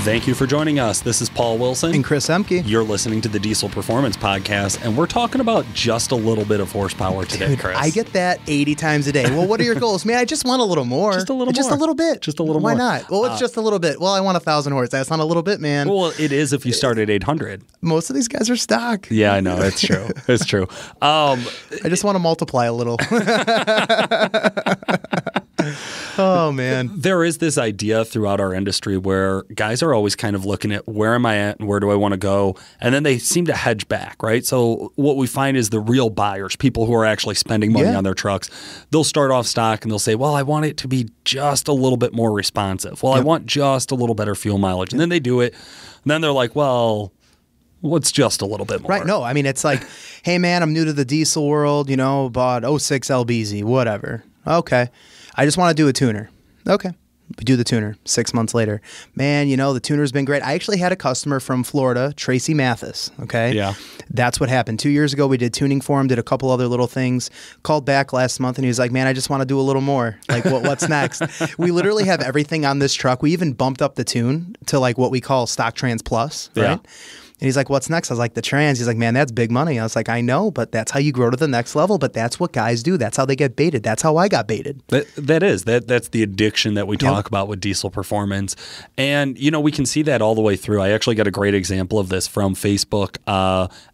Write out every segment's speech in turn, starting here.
Thank you for joining us. This is Paul Wilson. And Chris Emke. You're listening to the Diesel Performance Podcast, and we're talking about just a little bit of horsepower today, Dude, Chris. I get that 80 times a day. Well, what are your goals? Man, I just want a little more. Just a little Just more. a little bit. Just a little Why more. not? Well, it's just a little bit. Well, I want 1,000 horse. That's not a little bit, man. Well, it is if you start at 800. Most of these guys are stock. Yeah, I know. It's true. It's true. I just want to multiply a little. Oh, man. There is this idea throughout our industry where guys are always kind of looking at where am I at and where do I want to go? And then they seem to hedge back, right? So what we find is the real buyers, people who are actually spending money on their trucks, they'll start off stock and they'll say, well, I want it to be just a little bit more responsive. Well, I want just a little better fuel mileage. And then they do it. And then they're like, well, what's just a little bit more? Right. No, I mean, it's like, hey, man, I'm new to the diesel world, bought 06 LBZ, whatever. Okay. I just want to do a tuner. Okay. We do the tuner 6 months later. Man, the tuner's been great. I actually had a customer from Florida, Tracy Mathis. Okay. Yeah. That's what happened. 2 years ago, we did tuning for him, did a couple other little things, called back last month, and he was like, man, I just want to do a little more. Like, what's next? We literally have everything on this truck. We even bumped up the tune to like what we call Stock Trans Plus, right? Yeah. And he's like, what's next? I was like, the trans. He's like, man, that's big money. I was like, I know, but that's how you grow to the next level. But that's what guys do. That's how they get baited. That's how I got baited. That's the addiction that we talk about with diesel performance. And, we can see that all the way through. I actually got a great example of this from Facebook.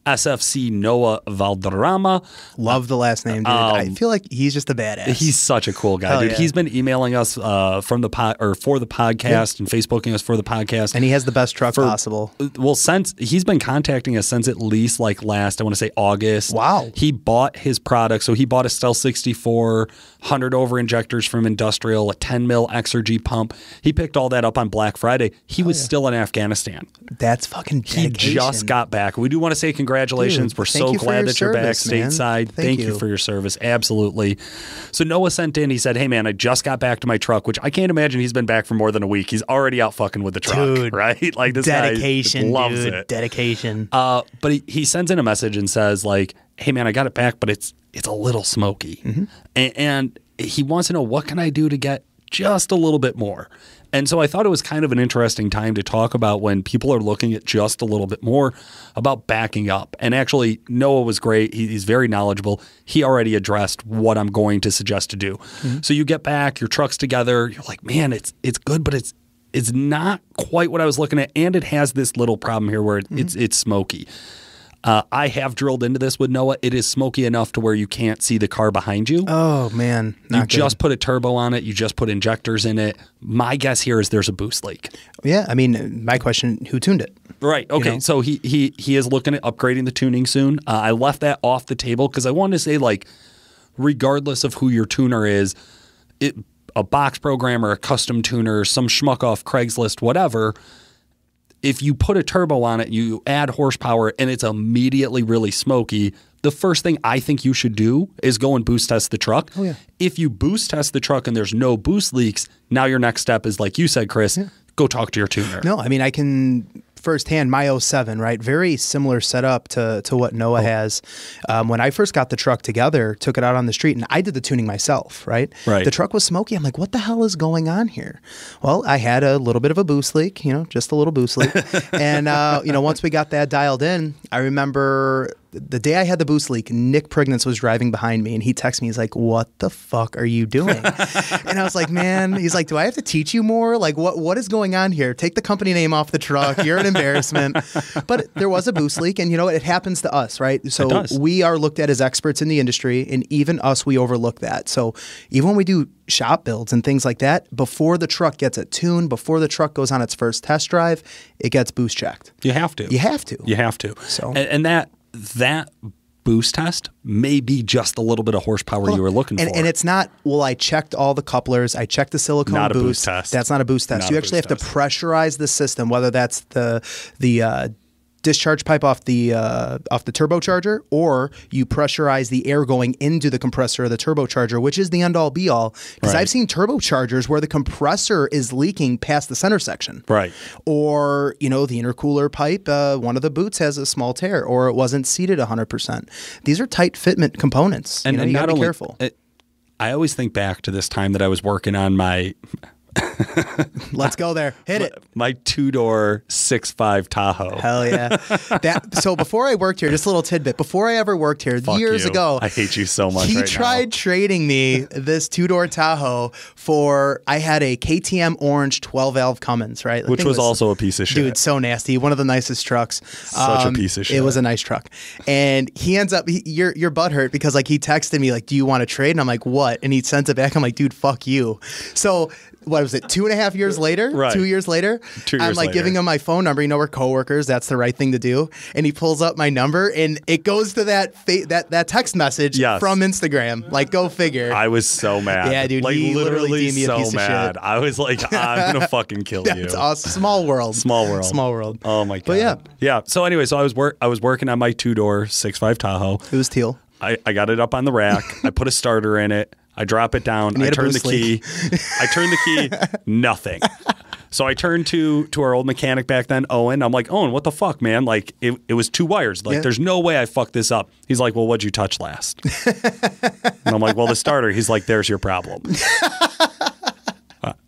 SFC Noah Valderrama. Love the last name, dude. I feel like he's just a badass. He's such a cool guy, dude. Yeah. He's been emailing us for the podcast and Facebooking us for the podcast. And he has the best truck possible. Well, since he's been contacting us since at least last, I want to say August. Wow. He bought his product. So he bought a Stealth 64, 100 over injectors from Industrial, a 10 mil Exergy pump. He picked all that up on Black Friday. He was still in Afghanistan. That's fucking dedication. He just got back. We do want to say congratulations. Dude, we're so glad that you're back stateside. Thank you for your service. Absolutely. So Noah sent in, he said, hey man, I just got back to my truck, which I can't imagine he's been back for more than a week. He's already out fucking with the truck, dude, right? Like this dedication, guy loves dude, it. Dedication. But he sends in a message and says hey man, I got it back, but it's a little smoky. Mm-hmm. And he wants to know, what can I do to get just a little bit more? And so I thought it was kind of an interesting time to talk about when people are looking at just a little bit more about backing up. And actually, Noah was great. He's very knowledgeable. He already addressed what I'm going to suggest to do. Mm-hmm. So you get back, your truck's together. You're like, man, it's good, but it's not quite what I was looking at. And it has this little problem here where it's smoky. I have drilled into this with Noah. It is smoky enough to where you can't see the car behind you. Oh, man. You just put a turbo on it. You just put injectors in it. My guess here is there's a boost leak. Yeah. I mean, my question, who tuned it? Right. Okay. So he is looking at upgrading the tuning soon. I left that off the table because I wanted to say, regardless of who your tuner is, a box programmer, a custom tuner, some schmuck off Craigslist, whatever, if you put a turbo on it, you add horsepower, and it's immediately really smoky, the first thing I think you should do is go and boost test the truck. Oh, yeah. If you boost test the truck and there's no boost leaks, now your next step is, like you said, Chris, go talk to your tuner. No, I mean, I can firsthand, my 07, right? Very similar setup to what Noah has. When I first got the truck together, took it out on the street, and I did the tuning myself, right? Right. The truck was smoky. I'm like, what the hell is going on here? Well, I had a little bit of a boost leak, just a little boost leak. And, once we got that dialed in, I remember the day I had the boost leak, Nick Prignitz was driving behind me, and he texted me. He's like, what the fuck are you doing? And I was like, man, he's like, do I have to teach you more? Like, what is going on here? Take the company name off the truck. You're an embarrassment. But there was a boost leak, and it happens to us, right? So we are looked at as experts in the industry, and even us, we overlook that. So even when we do shop builds and things like that, before the truck gets a tune, before the truck goes on its first test drive, it gets boost checked. You have to. You have to. You have to. So and that boost test may be just a little bit of horsepower you were looking for. And it's not, I checked all the couplers. I checked the silicone not boost. A boost test. That's not a boost test. You actually have to pressurize the system, whether that's the discharge pipe off the turbocharger, or you pressurize the air going into the compressor of the turbocharger, which is the end all be all. Because I've seen turbochargers where the compressor is leaking past the center section. Right. Or, the intercooler pipe, one of the boots has a small tear, or it wasn't seated 100%. These are tight fitment components. And you gotta be careful. I always think back to this time that I was working on my Let's go there. Hit it. My 2-door 6.5 Tahoe. Hell yeah. So before I worked here, just a little tidbit. Before I ever worked here, years ago, I hate you so much. He tried trading me this 2-door Tahoe for, I had a KTM orange 12-valve Cummins, right? Which was also a piece of shit. Dude, so nasty. One of the nicest trucks. Such a piece of shit. It was a nice truck. And he ends up, your butt hurt because like he texted me like, do you want to trade? And I'm like, what? And he sent it back. I'm like, dude, fuck you. So what was it, 2.5 years later? Right. 2 years later? 2 years I'm like later. giving him my phone number. You know, we're coworkers. That's the right thing to do. And he pulls up my number and it goes to that text message from Instagram. Like, go figure. I was so mad. Yeah, dude. Like, he literally deemed me a piece of shit. I was like, I'm going to fucking kill you. That's awesome. Small world. Small world. Small world. Oh, my God. But yeah. Yeah. So anyway, I was working on my 2-door 6.5 Tahoe. It was teal. I got it up on the rack. I put a starter in it. I drop it down. I turn the key. Nothing. So I turned to our old mechanic back then, Owen. I'm like, Owen, what the fuck, man? Like, it was 2 wires. Like, there's no way I fucked this up. He's like, well, what'd you touch last? And I'm like, well, the starter. He's like, there's your problem.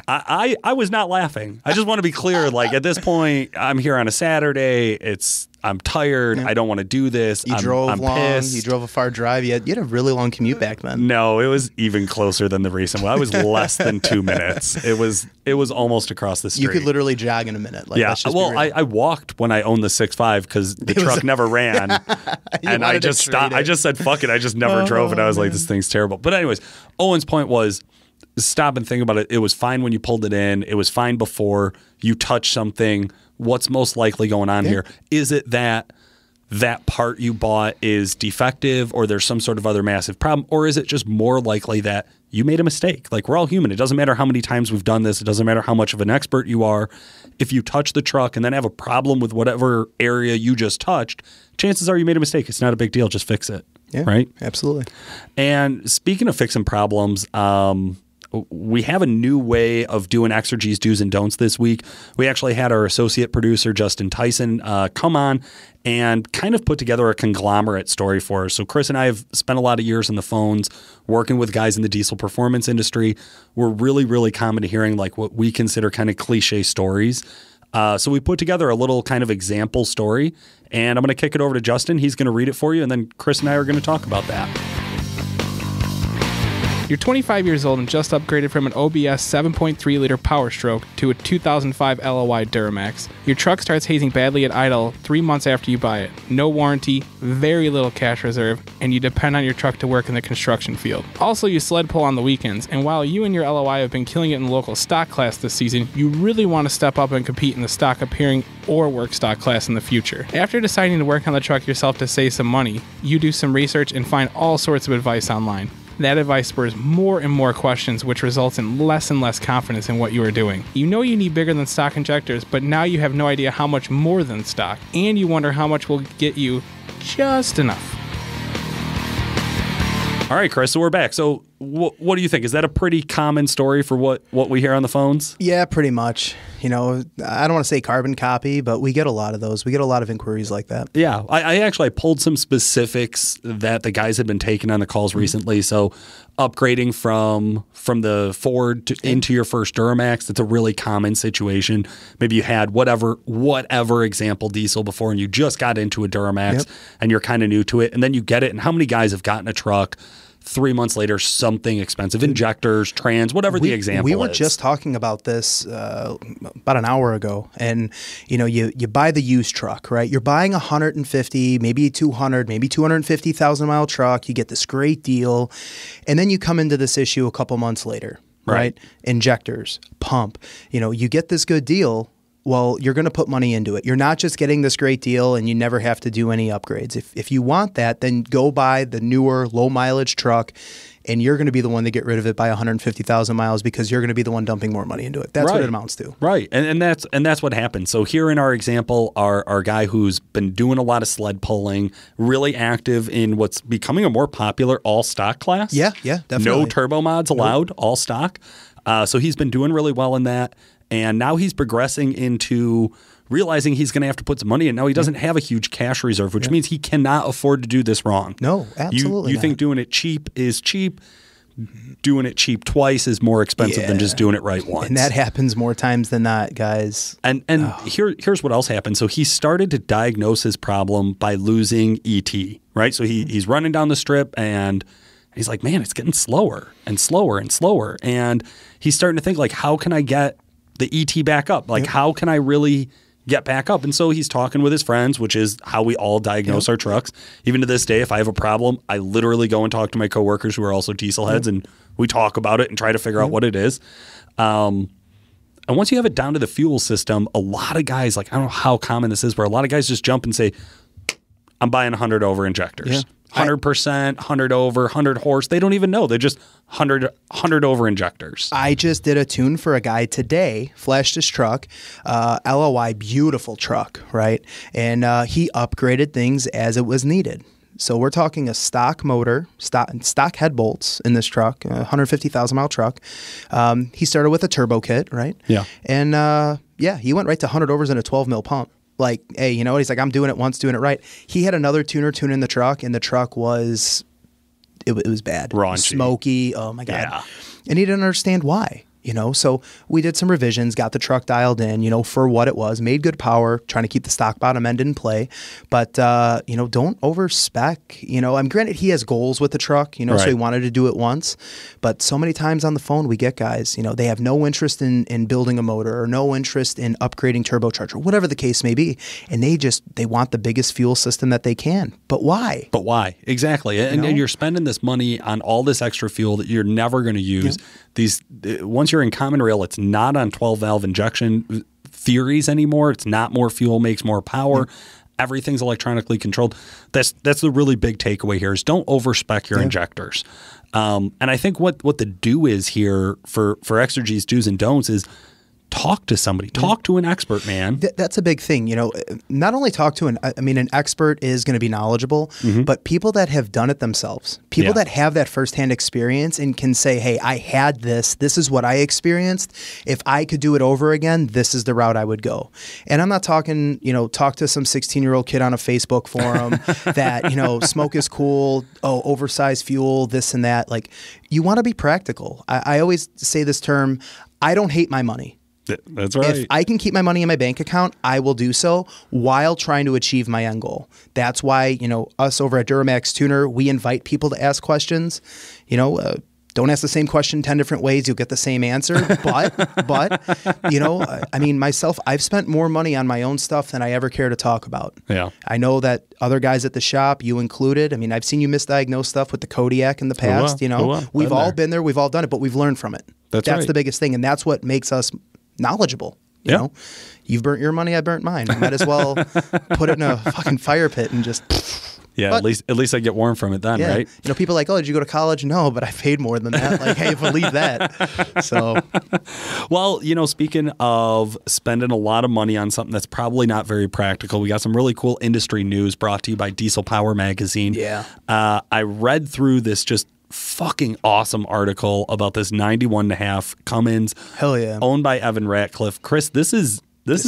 I was not laughing. I just want to be clear. Like, at this point, I'm here on a Saturday. I'm tired. I don't want to do this. You drove long. Pissed. You drove a far drive. You had a really long commute back then. No, it was even closer than the recent one. I was less than 2 minutes. It was almost across the street. You could literally jog in a minute. Like, yeah. Well, I walked when I owned the 6.5 because the truck never ran, and I just stopped. I just said fuck it. I just never drove it. I was like, this thing's terrible. But anyways, Owen's point was, stop and think about it. It was fine when you pulled it in. It was fine before you touched something. What's most likely going on here? Is it that part you bought is defective or there's some sort of other massive problem? Or is it just more likely that you made a mistake? Like, we're all human. It doesn't matter how many times we've done this. It doesn't matter how much of an expert you are. If you touch the truck and then have a problem with whatever area you just touched, chances are you made a mistake. It's not a big deal. Just fix it. Yeah, right? Absolutely. And speaking of fixing problems, we have a new way of doing Exergy's do's and don'ts this week. We actually had our associate producer, Justin Tyson, come on and kind of put together a conglomerate story for us. So Chris and I have spent a lot of years on the phones working with guys in the diesel performance industry. We're really, really common to hearing like what we consider kind of cliche stories. So we put together a little kind of example story, and I'm going to kick it over to Justin. He's going to read it for you, and then Chris and I are going to talk about that. You're 25 years old and just upgraded from an OBS 7.3-liter Power Stroke to a 2005 LOI Duramax. Your truck starts hazing badly at idle 3 months after you buy it. No warranty, very little cash reserve, and you depend on your truck to work in the construction field. Also, you sled pull on the weekends, and while you and your LOI have been killing it in the local stock class this season, you really want to step up and compete in the stock appearing or work stock class in the future. After deciding to work on the truck yourself to save some money, you do some research and find all sorts of advice online. That advice spurs more and more questions, which results in less and less confidence in what you are doing. You know you need bigger than stock injectors, but now you have no idea how much more than stock, and you wonder how much will get you just enough. All right, Chris, so we're back. So what do you think? Is that a pretty common story for what we hear on the phones? Yeah, pretty much. You know, I don't want to say carbon copy, but we get a lot of those. We get a lot of inquiries like that. Yeah, I actually pulled some specifics that the guys had been taking on the calls recently. So upgrading from the Ford into your first Duramax, that's a really common situation. Maybe you had whatever example diesel before and you just got into a Duramax and you're kind of new to it. And then you get it. And how many guys have gotten a truck 3 months later, something expensive, injectors, trans, whatever the example is. We were just talking about this about an hour ago. And, you know, you buy the used truck, right? You're buying a 150, maybe 200, maybe 250,000 mile truck. You get this great deal. And then you come into this issue a couple months later, right? Injectors, pump. You know, you get this good deal. Well, you're going to put money into it. You're not just getting this great deal and you never have to do any upgrades. If you want that, then go buy the newer low mileage truck and you're going to be the one to get rid of it by 150,000 miles because you're going to be the one dumping more money into it. That's what it amounts to. Right. And that's what happened. So here in our example, our guy who's been doing a lot of sled pulling, really active in what's becoming a more popular all stock class. Yeah, definitely. No turbo mods allowed, all stock. So he's been doing really well in that. And now he's progressing into realizing he's going to have to put some money in. Now he doesn't have a huge cash reserve, which means he cannot afford to do this wrong. No, absolutely You not. think doing it cheap is cheap, doing it cheap twice is more expensive than just doing it right once. And that happens more times than not, guys. And here's what else happened. So he started to diagnose his problem by losing ET, right? So he's running down the strip and he's like, man, it's getting slower and slower and slower. And he's starting to think, like, how can I get the ET back up? Like, how can I really get back up? And so he's talking with his friends, which is how we all diagnose our trucks. Even to this day, if I have a problem, I literally go and talk to my coworkers who are also diesel heads, and we talk about it and try to figure out what it is. And once you have it down to the fuel system, a lot of guys, like, I don't know how common this is, where a lot of guys just jump and say, I'm buying 100 over injectors. Yeah. 100%, 100 over, 100 horse. They don't even know. They're just 100 over injectors. I just did a tune for a guy today, flashed his truck, LOI, beautiful truck, right? And he upgraded things as it was needed. So we're talking a stock motor, stock head bolts in this truck, a 150,000 mile truck. He started with a turbo kit, right? Yeah. And he went right to 100 overs in a 12 mil pump. Like, hey, you know what? He's like, I'm doing it once, doing it right. He had another tuner tuning the truck, and the truck was, it was bad. Raunchy. Smoky. Oh, my God. Yeah. And he didn't understand why. You know, so we did some revisions, got the truck dialed in, you know, for what it was, made good power, trying to keep the stock bottom end in play. But, you know, don't over-spec. You know, I'm granted he has goals with the truck, you know, so he wanted to do it once. But so many times on the phone, we get guys, you know, they have no interest in building a motor or no interest in upgrading turbocharger, whatever the case may be. And they want the biggest fuel system that they can. But why? But why? Exactly. And you're spending this money on all this extra fuel that you're never going to use. Once you're in common rail, it's not on 12 valve injection theories anymore. It's not more fuel makes more power. Everything's electronically controlled. That's the really big takeaway here is don't overspec your injectors. And I think what the do is here for Exergy's do's and don'ts is talk to somebody. Talk to an expert, man. That's a big thing. You know, not only talk to an expert is going to be knowledgeable, but people that have done it themselves, people that have that firsthand experience and can say, hey, I had this is what I experienced. If I could do it over again, this is the route I would go. And I'm not talking, you know, talk to some 16-year-old kid on a Facebook forum that, you know, smoke is cool. Oh, oversized fuel, this and that. Like, you want to be practical. I always say this term, I don't hate my money. That's right. If I can keep my money in my bank account, I will do so while trying to achieve my end goal. That's why, you know, us over at Duramax Tuner, we invite people to ask questions. You know, don't ask the same question 10 different ways. You'll get the same answer. But you know, I mean, myself, I've spent more money on my own stuff than I ever care to talk about. Yeah. I know that other guys at the shop, you included, I mean, I've seen you misdiagnose stuff with the Kodiak in the past. You know, we've all been there. We've all done it, but we've learned from it. That's right. the biggest thing. And that's what makes us knowledgeable. You know, you've burnt your money, I burnt mine. I might as well put it in a fucking fire pit and just. Yeah, but, at least I get warm from it then, right? You know, people are like, oh, did you go to college? No, but I paid more than that. Like, hey, believe that. So, well, you know, speaking of spending a lot of money on something that's probably not very practical, we got some really cool industry news brought to you by Diesel Power Magazine. Yeah. I read through this just fucking awesome article about this 91.5 Cummins. Hell yeah. Owned by Evan Ratcliffe. Chris, this is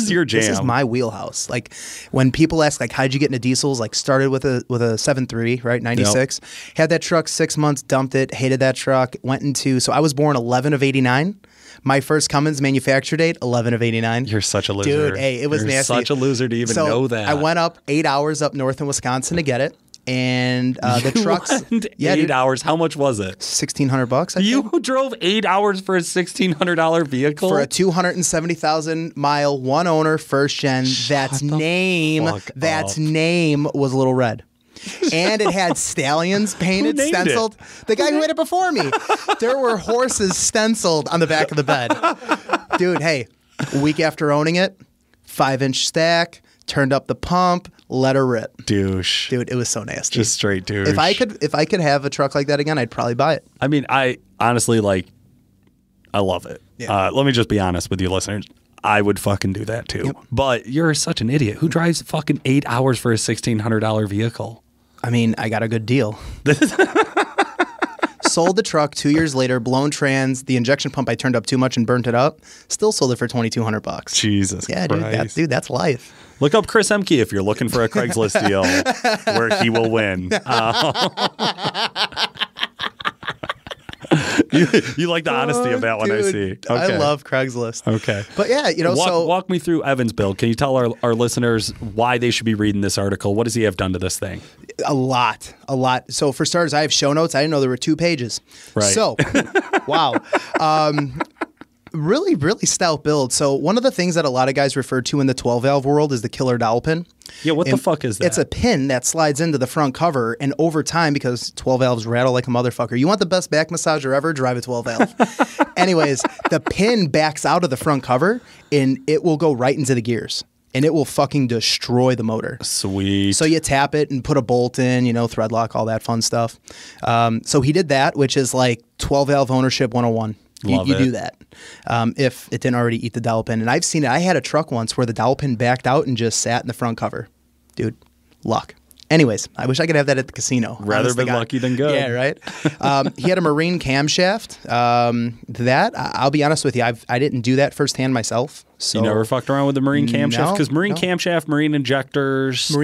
your jam. This is my wheelhouse. Like, when people ask, like, how'd you get into diesels? Like, started with a 7.3, right? 96. Yep. Had that truck 6 months, dumped it, hated that truck, went into, so I was born 11 of 89. My first Cummins manufacture date, 11 of 89. You're such a loser. Dude, hey, it was nasty. You're such a loser to even know that. I went up 8 hours up north in Wisconsin to get it. And the trucks, 8 hours. How much was it? $1,600. You drove 8 hours for a $1,600 vehicle for a 270,000 mile one owner first gen. That's name was Little Red. And it had stallions painted, stenciled. The guy who had it before me. There were horses stenciled on the back of the bed. Dude, hey, a week after owning it, 5-inch stack, turned up the pump, let her rip. Douche. Dude, it was so nasty. Just straight douche. If I could have a truck like that again, I'd probably buy it. I mean, I honestly, like, I love it. Yeah. Let me just be honest with you listeners. I would fucking do that too. Yep. But you're such an idiot. Who drives fucking 8 hours for a $1,600 vehicle? I mean, I got a good deal. Sold the truck 2 years later, blown trans, the injection pump I turned up too much and burnt it up. Still sold it for $2,200. Jesus Christ. Dude, that's life. Look up Chris Emke if you're looking for a Craigslist deal where he will win. You like the honesty of that one, I see. Okay. I love Craigslist. Okay. But yeah, walk me through Evan's build. Can you tell our listeners why they should be reading this article? What does he have done to this thing? A lot. So for starters, I have show notes. I didn't know there were 2 pages. Right. So, wow. Really, really stout build. So one of the things that a lot of guys refer to in the 12-valve world is the killer dowel pin. Yeah, what the fuck is that? It's a pin that slides into the front cover, and over time, because 12 valves rattle like a motherfucker, you want the best back massager ever, drive a 12 valve. Anyways, the pin backs out of the front cover, and it will go right into the gears. And it will fucking destroy the motor. Sweet. So you tap it and put a bolt in, thread lock, all that fun stuff. So he did that, which is like 12-valve ownership 101. You do that if it didn't already eat the dowel pin. And I've seen it. I had a truck once where the dowel pin backed out and just sat in the front cover. Dude, luck. Anyways, I wish I could have that at the casino. Rather been lucky than good. Yeah, right? He had a marine camshaft. I'll be honest with you, I didn't do that firsthand myself. So you never fucked around with the marine camshaft? Because camshaft, marine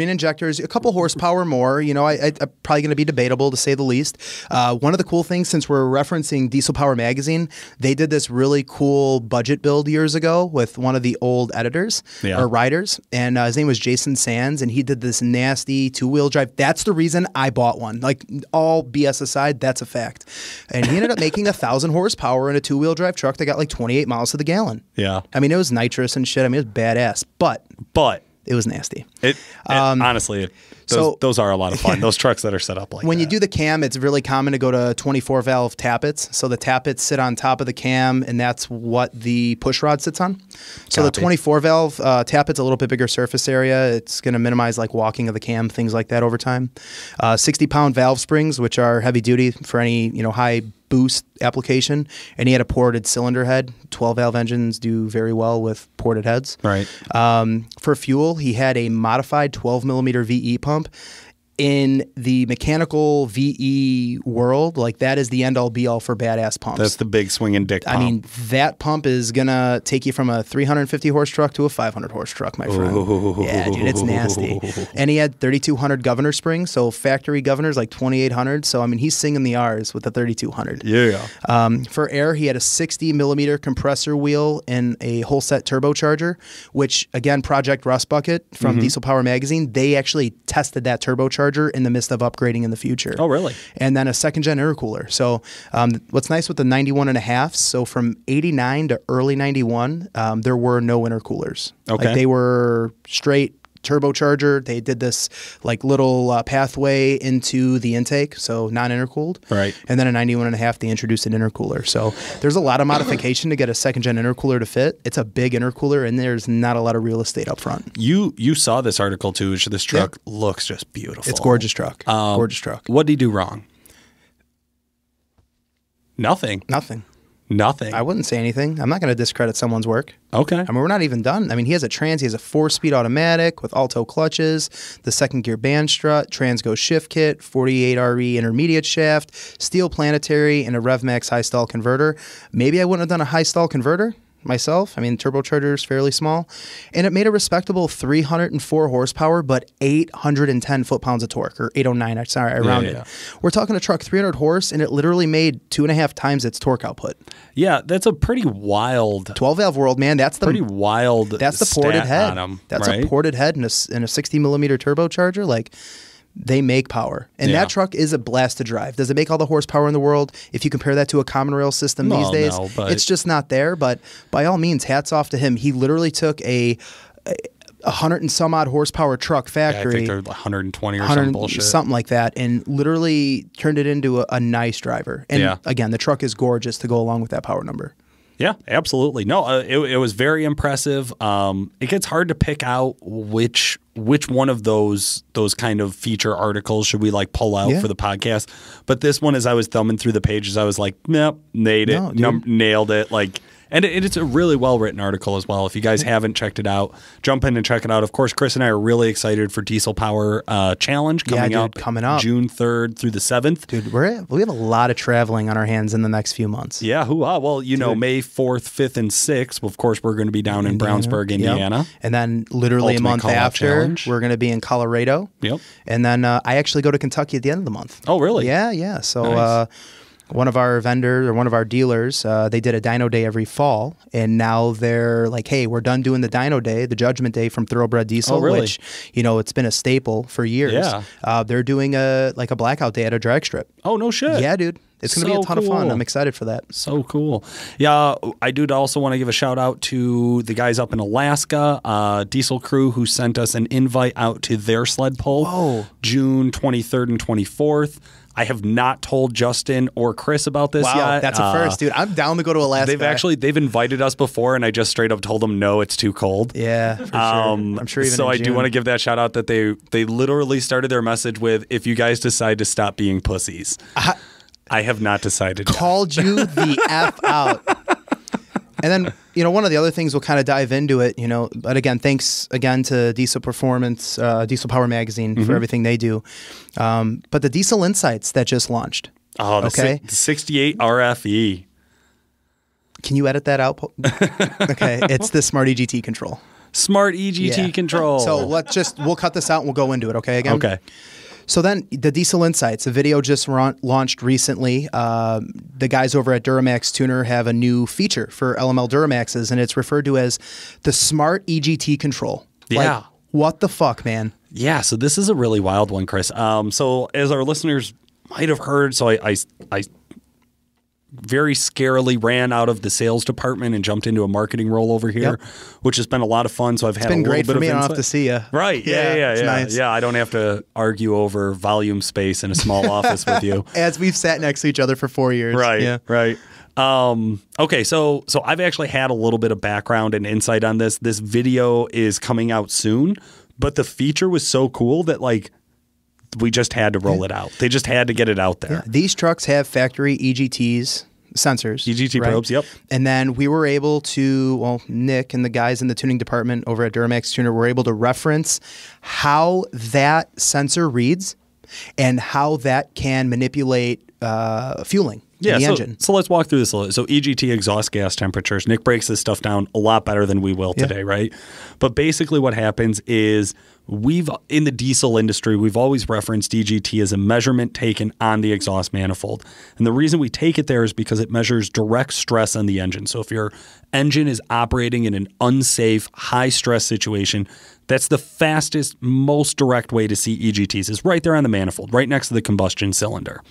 injectors, a couple horsepower more. I'm probably going to be debatable to say the least. One of the cool things, since we're referencing Diesel Power Magazine, they did this really cool budget build years ago with one of the old editors or writers, and his name was Jason Sands, and he did this nasty 2-wheel drive. That's the reason I bought one. Like, all BS aside, that's a fact. And he ended up making 1,000 horsepower in a 2-wheel drive truck that got like 28 miles to the gallon. Yeah. I mean, it was nitrous and shit. I mean, it was badass, but it was nasty. Honestly, those are a lot of fun. Those trucks that are set up like when that. you do the cam, it's really common to go to 24-valve tappets. So the tappets sit on top of the cam, and that's what the push rod sits on. So the 24-valve tappet's a little bit bigger surface area. It's going to minimize like walking of the cam, things like that over time. 60-pound valve springs, which are heavy duty for any high boost application, and he had a ported cylinder head. 12-valve engines do very well with ported heads. Right. For fuel, he had a modified 12-millimeter VE pump. In the mechanical VE world, like, that is the end-all be-all for badass pumps. That's the big swinging dick pump. I mean, that pump is going to take you from a 350-horse truck to a 500-horse truck, my friend. Ooh. Yeah, dude, it's nasty. And he had 3,200 governor springs, so factory governors like 2,800. So, I mean, he's singing the R's with the 3,200. Yeah. For air, he had a 60-millimeter compressor wheel and a whole set turbocharger, which, again, Project Rust Bucket from Diesel Power Magazine, they actually tested that turbocharger in the midst of upgrading in the future. Oh, really? And then a second-gen intercooler. So what's nice with the 91.5s, so from 89 to early 91, there were no intercoolers. Okay. Like, they were straight turbocharger. They did this like little pathway into the intake, so non-intercooled. Right. And then a 91.5, they introduced an intercooler. So there's a lot of modification to get a second-gen intercooler to fit. It's a big intercooler, and there's not a lot of real estate up front. You saw this article too. This truck looks just beautiful. It's a gorgeous truck. Gorgeous truck. What did he do wrong? Nothing. I wouldn't say anything. I'm not going to discredit someone's work. Okay. I mean, we're not even done. I mean, he has a trans. He has a 4-speed automatic with Alto clutches, the second gear band strut, Transgo shift kit, 48 RE intermediate shaft, steel planetary, and a RevMax high stall converter. Maybe I wouldn't have done a high stall converter myself. I mean, turbocharger is fairly small. And it made a respectable 304 horsepower, but 810 foot-pounds of torque, or 809, sorry, I rounded. Yeah. We're talking a truck, 300 horse, and it literally made 2.5 times its torque output. Yeah, that's a pretty wild... 12-valve world, man. That's the... Pretty wild That's the ported head. On him, that's a ported head in a 60-millimeter turbocharger. Like... They make power. And that truck is a blast to drive. Does it make all the horsepower in the world? If you compare that to a common rail system these days, it's just not there. But by all means, hats off to him. He literally took a 100 and some odd horsepower truck factory. Yeah, I think they're 120 or some bullshit. Something like that. And literally turned it into a nice driver. And again, the truck is gorgeous to go along with that power number. Yeah, absolutely. No, it was very impressive. It gets hard to pick out which one of those kind of feature articles should we like pull out for the podcast. But this one, as I was thumbing through the pages, I was like, nope, nailed it. Like, and it's a really well-written article as well. If you guys haven't checked it out, jump in and check it out. Of course, Chris and I are really excited for Diesel Power Challenge coming up June 3rd through the 7th. Dude, we have a lot of traveling on our hands in the next few months. Yeah, well, May 4th, 5th, and 6th, of course, we're going to be down in Brownsburg, Indiana. Yep. And then literally Ultimate a month after, we're going to be in Colorado. Yep. And then I actually go to Kentucky at the end of the month. Oh, really? Yeah. So... nice. one of our vendors or one of our dealers, they did a dyno day every fall, and now they're like, hey, we're done doing the dyno day, the judgment day from Thoroughbred Diesel, which, it's been a staple for years. Yeah. They're doing a blackout day at a drag strip. Oh, no shit. Yeah, dude. It's going to be a ton of fun. I'm excited for that. So cool. Yeah, I do also want to give a shout out to the guys up in Alaska, Diesel Crew, who sent us an invite out to their sled pull, June 23rd and 24th. I have not told Justin or Chris about this yet. That's a first, dude. I'm down to go to Alaska. They've invited us before, and I just straight up told them no, it's too cold. Yeah, for sure. I'm sure. Even so I June. do want to give that shout out that they literally started their message with, "If you guys decide to stop being pussies." I have not decided. Called you the F out. And then, one of the other things we'll kind of dive into it, but again, thanks again to Diesel Performance, Diesel Power Magazine for everything they do. But the Diesel Insights that just launched. Oh, the 68 RFE. Can you edit that out? Okay, it's the Smarty GT Control. Smarty GT Control. So we'll cut this out and we'll go into it, okay, again? Okay. So then the Diesel Insights, a video just launched recently. The guys over at Duramax Tuner have a new feature for LML Duramaxes, and it's referred to as the Smart EGT Control. Yeah. Like, what the fuck, man? Yeah, so this is a really wild one, Chris. So as our listeners might have heard, so I very scarily ran out of the sales department and jumped into a marketing role over here, which has been a lot of fun. So I've had a little bit of It's been great for me. insight. I don't have to see you. Right. Yeah. Nice. Yeah, I don't have to argue over volume space in a small office with you. As we've sat next to each other for 4 years. Right. Yeah. Right. Okay, so I've actually had a little bit of background and insight on this. This video is coming out soon, but the feature was so cool that we just had to roll it out. They just had to get it out there. Yeah. These trucks have factory EGTs, sensors. EGT probes, yep. And then we were able to, Nick and the guys in the tuning department over at Duramax Tuner were able to reference how that sensor reads and how that can manipulate fueling. In the engine. So let's walk through this a little. So EGT exhaust gas temperatures. Nick breaks this stuff down a lot better than we will today, right? But basically what happens is in the diesel industry, we've always referenced EGT as a measurement taken on the exhaust manifold. And the reason we take it there is because it measures direct stress on the engine. So if your engine is operating in an unsafe, high-stress situation, that's the fastest, most direct way to see EGTs is right there on the manifold, right next to the combustion cylinder.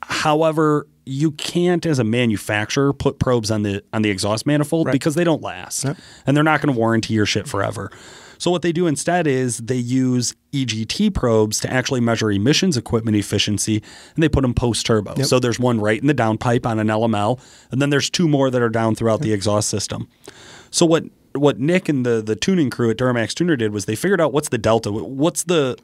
However, you can't, as a manufacturer, put probes on the exhaust manifold because they don't last, and they're not going to warranty your shit forever. So what they do instead is they use EGT probes to actually measure emissions equipment efficiency, and they put them post-turbo. So there's one right in the downpipe on an LML, and then there's two more that are down throughout the exhaust system. So what Nick and the tuning crew at Duramax Tuner did was they figured out what's the delta, what's the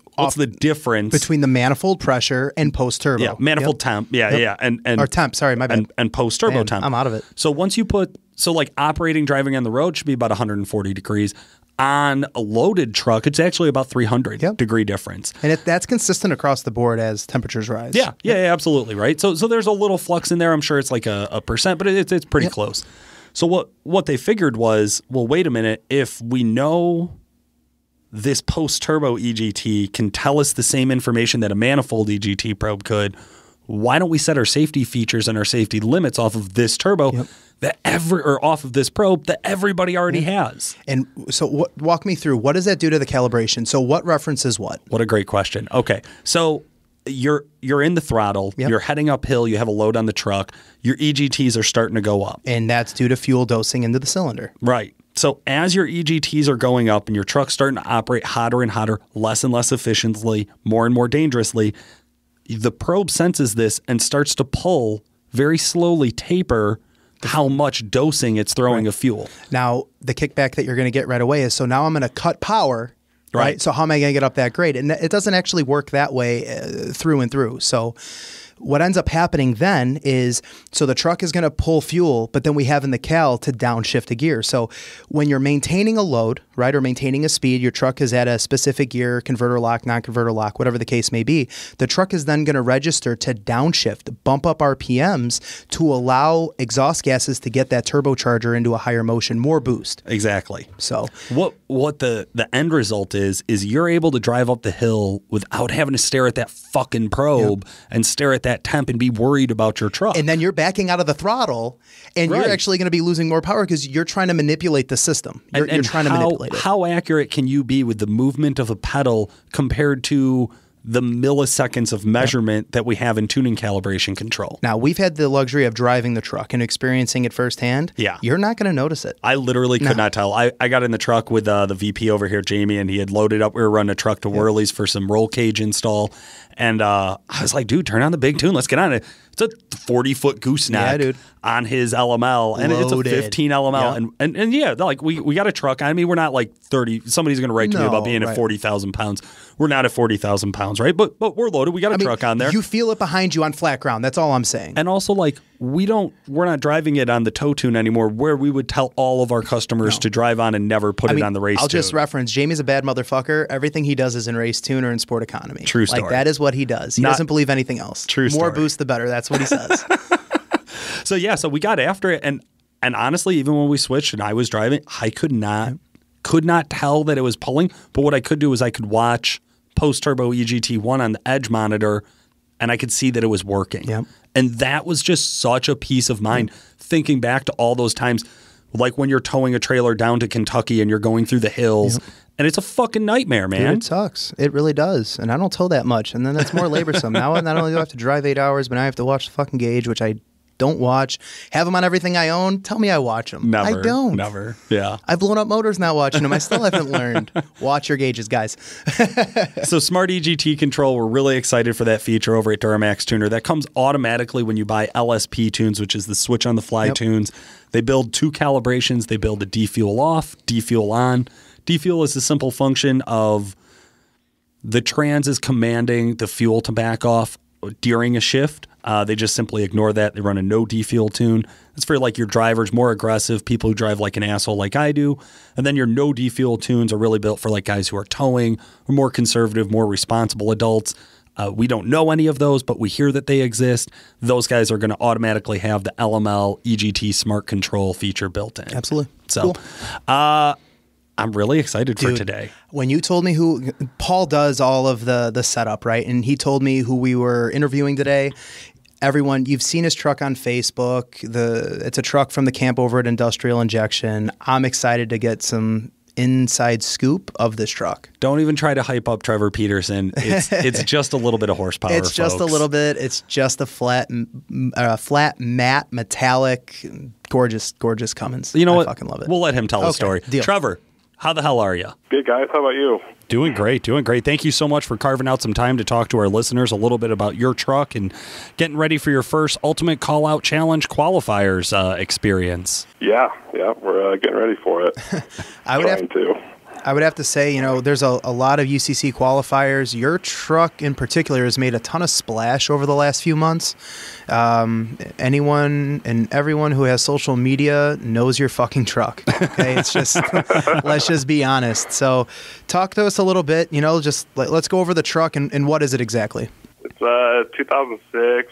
difference between the manifold pressure and post turbo. Yeah, manifold temp. Yeah, and or temp. Sorry, my bad. And post turbo temp. I'm out of it. So once you operating driving on the road should be about 140 degrees. On a loaded truck, it's actually about 300 degree difference. And that's consistent across the board as temperatures rise. Yeah, absolutely, right? So there's a little flux in there. I'm sure it's like a percent, but it's pretty close. So what they figured was, well, wait a minute, if we know this post-turbo EGT can tell us the same information that a manifold EGT probe could, why don't we set our safety features and our safety limits off of this turbo or off of this probe that everybody already has? And so walk me through, what does that do to the calibration? So what references what? What a great question. Okay, so you're in the throttle, you're heading uphill, you have a load on the truck, your EGTs are starting to go up. And that's due to fuel dosing into the cylinder. Right. So as your EGTs are going up and your truck's starting to operate hotter and hotter, less and less efficiently, more and more dangerously, the probe senses this and starts to pull, very slowly taper how much dosing it's throwing of fuel. Now, the kickback that you're going to get right away is, so now I'm going to cut power. Right. So how am I going to get up that grade? And it doesn't actually work that way through and through. So what ends up happening then is, so the truck is going to pull fuel, but then we have in the cal to downshift a gear. So when you're maintaining a load, right, or maintaining a speed, your truck is at a specific gear, converter lock, non-converter lock, whatever the case may be, the truck is then going to register to downshift, bump up RPMs to allow exhaust gases to get that turbocharger into a higher motion, more boost. Exactly. So what the end result is you're able to drive up the hill without having to stare at that fucking probe and stare at that that temp and be worried about your truck. And then you're backing out of the throttle, and you're actually going to be losing more power because you're trying to manipulate the system. You're trying to manipulate it. How accurate can you be with the movement of a pedal compared to the milliseconds of measurement that we have in tuning calibration control? Now, we've had the luxury of driving the truck and experiencing it firsthand. Yeah. You're not going to notice it. I literally could not tell. I got in the truck with the VP over here, Jamie, and he had loaded up. We were running a truck to Wehrli's for some roll cage install. And I was like, dude, turn on the big tune. Let's get on it. It's a 40-foot gooseneck on his LML, and Loaded. it's a 15 LML. Yeah. And yeah, like we got a truck. I mean, we're not like 30. Somebody's going to write to me about being at 40,000 pounds. We're not at 40,000 pounds, right? But we're loaded. We got a truck on there. You feel it behind you on flat ground. That's all I'm saying. And also, like, we're not driving it on the tow tune anymore, where we would tell all of our customers to drive on and never put it on the race tune. I'll just reference, Jamie's a bad motherfucker. Everything he does is in race tune or in sport economy. True story. Like, that is what he does. He doesn't believe anything else. True story. More boost, the better. That's what he says. So we got after it, and honestly, even when we switched and I was driving, I could not tell that it was pulling. But what I could do is I could watch post turbo EGT1 on the Edge monitor, and I could see that it was working. Yep. And that was just such a peace of mind, thinking back to all those times, like when you're towing a trailer down to Kentucky and you're going through the hills. And it's a fucking nightmare, man. Dude, it sucks. It really does. And I don't tow that much. And then that's more laborsome. Now, not only do I have to drive 8 hours, but now I have to watch the fucking gauge, which I don't watch. Have them on everything I own. Tell me I watch them. Never. I don't. Never. Yeah. I've blown up motors not watching them. I still haven't learned. Watch your gauges, guys. So Smarty GT Control, we're really excited for that feature over at Duramax Tuner. That comes automatically when you buy LSP tunes, which is the switch on the fly tunes. They build 2 calibrations. They build a defuel off, defuel on. Defuel is the simple function of the trans is commanding the fuel to back off during a shift. They just simply ignore that. They run a no defuel tune. It's for like your drivers, more aggressive, people who drive like an asshole like I do. And then your no defuel tunes are really built for like guys who are towing, or more conservative, more responsible adults. We don't know any of those, but we hear that they exist. Those guys are going to automatically have the LML EGT Smart Control feature built in. Absolutely. So, cool. I'm really excited for today. When you told me who Paul does all of the setup, right? And he told me who we were interviewing today. Everyone, you've seen his truck on Facebook. It's a truck from the camp over at Industrial Injection. I'm excited to get some inside scoop of this truck. Don't even try to hype up Trevor Peterson. It's just a little bit of horsepower. It's just a little bit. It's just a flat matte metallic, gorgeous Cummins. You know what? I fucking love it. We'll let him tell the story. Deal. Trevor, how the hell are you? Good, guys. How about you? Doing great, doing great. Thank you so much for carving out some time to talk to our listeners a little bit about your truck and getting ready for your first Ultimate Call Out Challenge qualifiers experience. Yeah, we're getting ready for it. I would have to say, there's a lot of UCC qualifiers. Your truck in particular has made a ton of splash over the last few months. Anyone and everyone who has social media knows your fucking truck. Okay, it's just let's just be honest. So, talk to us a little bit. Let's go over the truck and what is it exactly? It's 2006.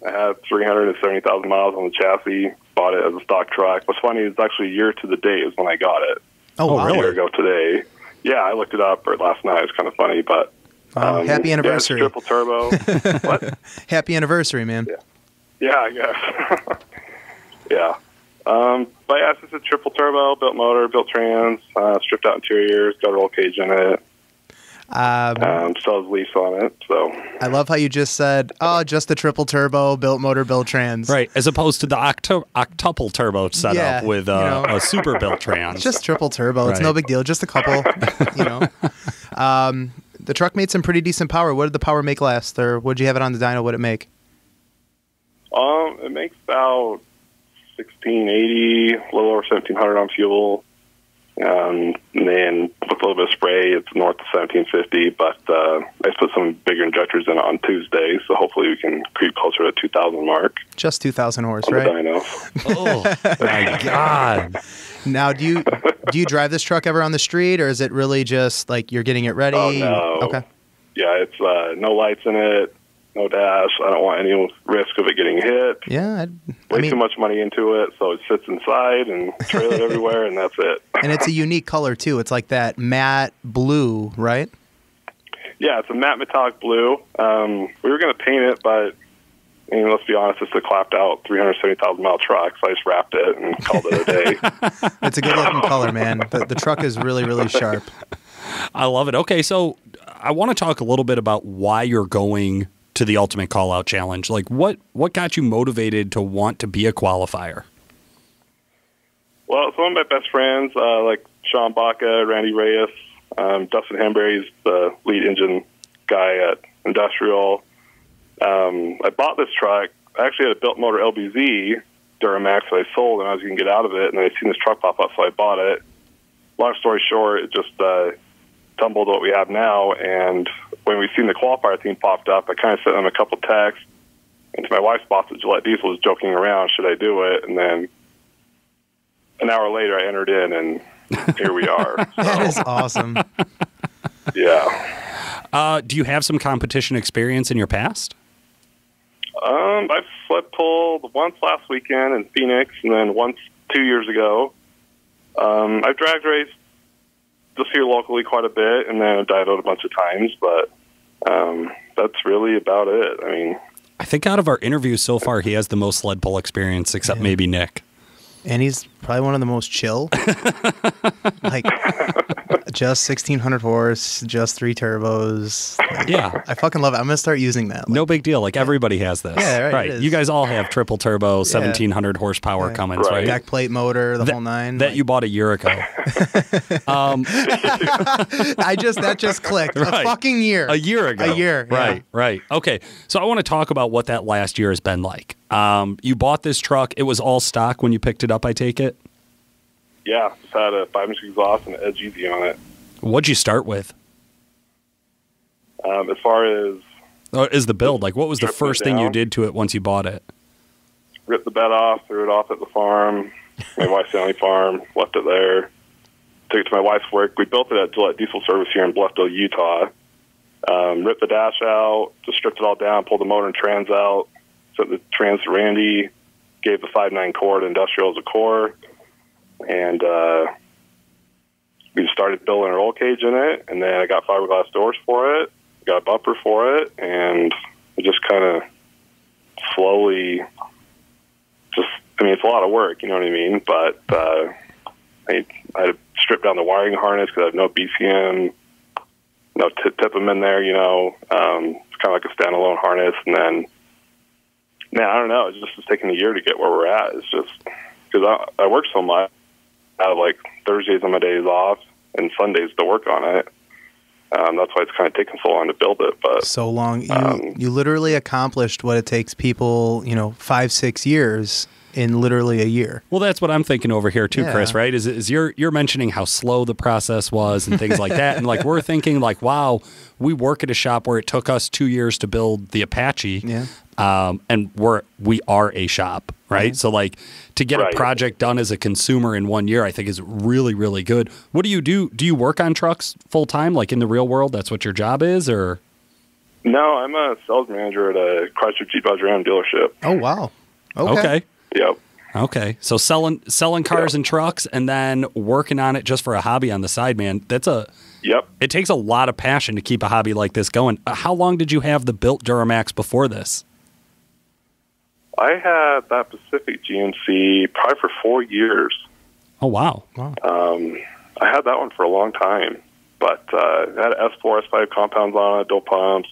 I had 370,000 miles on the chassis. Bought it as a stock truck. What's funny is actually a year to the day is when I got it. Oh, wow. A year ago today. Yeah, I looked it up last night. It's kind of funny, but happy anniversary! Yeah, it's triple turbo. What? Happy anniversary, man! Yeah, I guess. Yeah, but yeah, it's just a triple turbo, built motor, built trans, stripped out interiors, got a roll cage in it. Still has lease on it. So I love how you just said, "Oh, just the triple turbo, built motor, built trans." Right, as opposed to the octuple turbo setup with a super built trans. Just triple turbo. It's no big deal. Just a couple. The truck made some pretty decent power. What did the power make last, or what did you have it on the dyno? What did it make? It makes about 1680, a little over 1700 on fuel. And then with a little bit of spray, it's north of 1750. But I just put some bigger injectors in it on Tuesday, so hopefully we can creep closer to the 2,000 mark. Just 2,000 horse, on right? The dyno. Oh my God! Now, do you drive this truck ever on the street, or is it really just like you're getting it ready? Oh no. Okay. Yeah, it's no lights in it. No dash. I don't want any risk of it getting hit. Yeah. Way too much money into it, so it sits inside and trailer everywhere, and that's it. And it's a unique color, too. It's like that matte blue, right? Yeah, it's a matte metallic blue. We were going to paint it, but And let's be honest, it's a clapped out 370,000 mile truck, so I just wrapped it and called it a day. It's a good looking color, man. The truck is really, really sharp. I love it. Okay, so I want to talk a little bit about why you're going to the Ultimate Call Out Challenge. Like, what got you motivated to want to be a qualifier? Well, some of my best friends, like Sean Baca, Randy Reyes, Dustin Hamberry's the lead engine guy at Industrial. I bought this truck. I actually had a built motor LBZ Duramax that I sold, and I was going to get out of it, and then I seen this truck pop up, so I bought it. Long story short, it just tumbled to what we have now, and when we seen the qualifier theme popped up, I kind of sent them a couple texts, and to my wife's boss at Gillette Diesel was joking around, should I do it? And then an hour later, I entered in, and here we are. So, That is awesome. yeah. Do you have some competition experience in your past? I've sled pulled once last weekend in Phoenix, and then once 2 years ago. I've drag raced just here locally quite a bit, and then I've dynoed a bunch of times, but that's really about it. I mean, I think out of our interviews so far, he has the most sled pull experience, except maybe Nick. And he's probably one of the most chill. Like, just 1,600 horse, just 3 turbos. Like, Yeah. I fucking love it. I'm going to start using that. Like, No big deal. Like, everybody has this. Yeah, right, it is. You guys all have triple turbo, 1,700 horsepower Cummins, right? Deck plate motor, the whole nine. That you bought a year ago. That just clicked. Right. A fucking year. A year ago. A year. Yeah. Right, right. Okay. So I want to talk about what that last year has been like. You bought this truck. It was all stock when you picked it up, I take it? yeah, just had a 5-inch exhaust and an Edge Easy on it. What'd you start with? As far as Is the build? Like, what was the Stripping first it thing you down. did to it once you bought it? ripped the bed off, threw it off at the farm, my wife's family farm, left it there. Took it to my wife's work. We built it at Gillette Diesel Service here in Bluffdale, Utah. Ripped the dash out, just stripped it all down, pulled the motor and trans out, sent the trans to Randy, gave the 5.9 core to Industrial as a core, and we just started building a roll cage in it, and then I got fiberglass doors for it, got a bumper for it, and it just kind of slowly it's a lot of work, you know what I mean? But I had to strip down the wiring harness because I have no BCM, no tip them in there, it's kind of like a standalone harness. And then, man, I don't know. It's taking a year to get where we're at. It's just because I work so much. I have like Thursdays on my days off and Sundays to work on it. That's why it's kind of taken so long to build it. But so long, you literally accomplished what it takes people, 5-6 years in literally a year. Well, that's what I'm thinking over here too, Yeah. Chris, right? Is you're mentioning how slow the process was and things like that. And like, we're thinking like, wow, we work at a shop where it took us 2 years to build the Apache. Yeah. And we are a shop, right? So like to get a project done as a consumer in 1 year, I think is really, really good. What do you do? Do you work on trucks full time? Like in the real world, that's what your job is, or? No, I'm a sales manager at a Chrysler Jeep Dodge Ram dealership. Oh, wow. Okay. Yep. Okay. So selling cars and trucks and then working on it just for a hobby on the side, man. Yep. It takes a lot of passion to keep a hobby like this going. How long did you have the built Duramax before this? I had that Pacific GMC probably for 4 years. Oh, wow. I had that one for a long time, but it had S4, S5 compounds on it, dual pumps.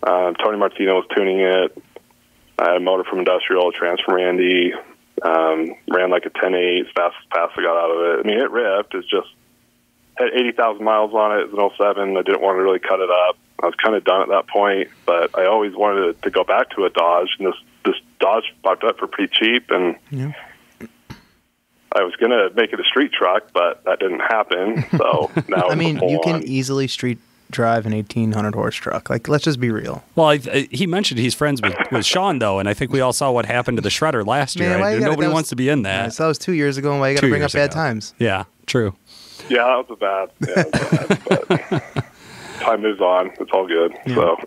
Tony Martino was tuning it. I had a motor from Industrial, trans from Randy. Ran like a 10.8, fastest pass I got out of it. I mean, it ripped. It's just had 80,000 miles on it. It was an 07. I didn't want to really cut it up. I was kind of done at that point, but I always wanted to go back to a Dodge, and this Dodge popped up for pretty cheap, and I was going to make it a street truck, but that didn't happen. So now I mean, you can easily street drive an 1,800 horse truck. Like, let's just be real. Well, he mentioned he's friends with Sean, though, and I think we all saw what happened to the Shredder last year. Man, Nobody wants to be in that. So that was 2 years ago, and why you got to bring up bad times? Yeah, true. Yeah, that was bad. But time moves on. It's all good. Yeah. So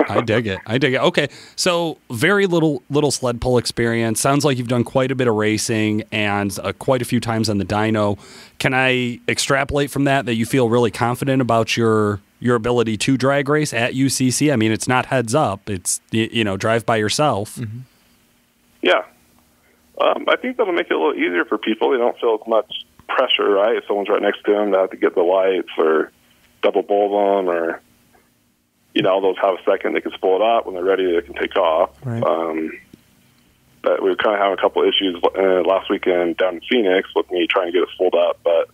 I dig it. Okay, so very little sled pull experience. Sounds like you've done quite a bit of racing and quite a few times on the dyno. Can I extrapolate from that you feel really confident about your your ability to drag race at UCC? I mean, it's not heads up. It's, drive by yourself. Mm-hmm. Yeah. I think that'll make it a little easier for people. They don't feel as much pressure, right? If someone's right next to them, they have to get the lights or double bulb them, or, they'll have a second, they can spool it up. When they're ready, they can take off. Right. But we were kind of having a couple issues last weekend down in Phoenix with me trying to get it spooled up, but